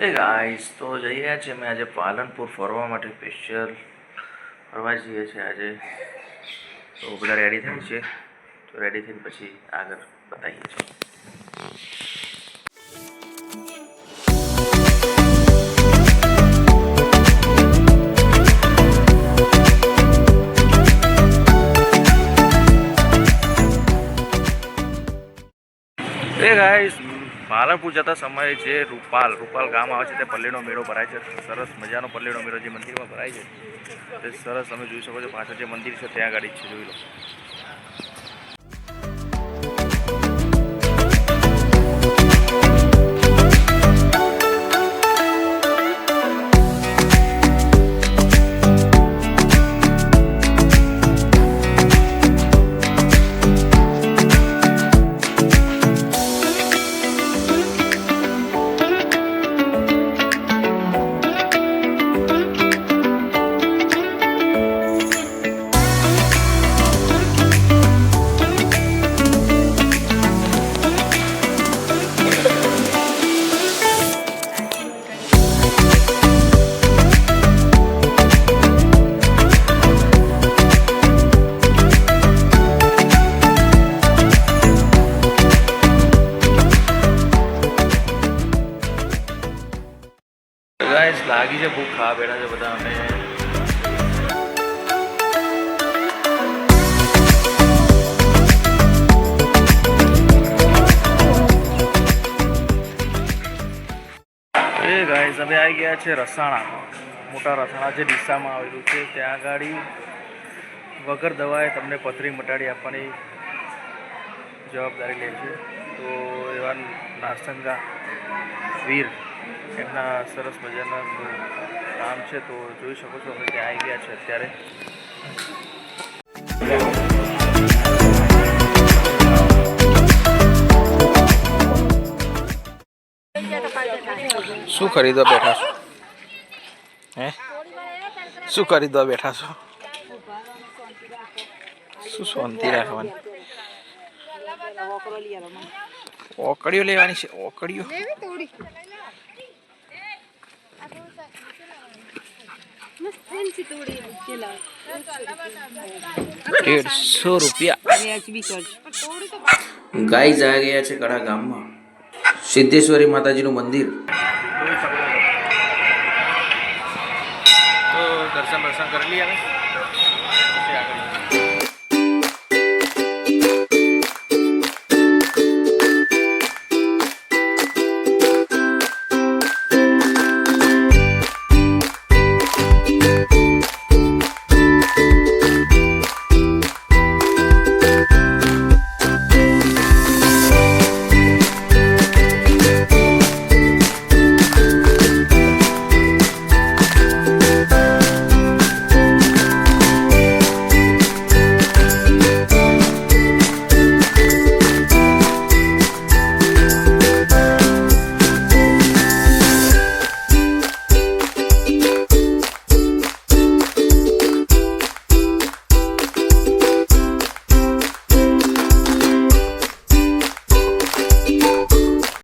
એ guys તો જઈ રહ્યા છીએ અમે આજે પાલનપુર ફરવા માટે સ્પેશિયલ ફરવા જઈએ છીએ આજે તો બધા રેડી થાય છે તો રેડી થઈને પછી આગળ બતાવીએ છીએ એ ગાઈસ પાલનપુર જતા સમયે જે રૂપાલ ગામ આવે છે તે પલ્લીનો મેળો ભરાય છે સરસ મજાનો પલ્લીનો મેળો જે મંદિરમાં ભરાય છે તે સરસ તમે જોઈ શકો છો પાછળ જે મંદિર છે ત્યાં આગળ છે જોઈ લો ગાઈસ લાગી છે ભૂખ ખાવા બેઠા છે બધા અમે એ ગાઈસ અમે આવી ગયા છે રસાણા મોટા રસાણા જે ડીસામાં આવેલું છે ત્યાં આગળ વગર દવાએ તમને પથરી મટાડી આપવાની જવાબદારી લે છે તો એવા નારસંગા વીર એમના સરસ મજાના કામ છે તો જોઈ શકો છો અમે ત્યાં આવી ગયા છે અત્યારે શું ખરીદવા બેઠા છો હે શું ખરીદવા બેઠા છો શું શાંતિ રાખવાની ઓકડીઓ લેવાની છે ઓકડીઓ 150 રૂપિયા ગાઈસ આ ગયા છે કડા ગામમાં સિદ્ધેશ્વરી માતાજીનું મંદિર તો દર્શન કરી લીધા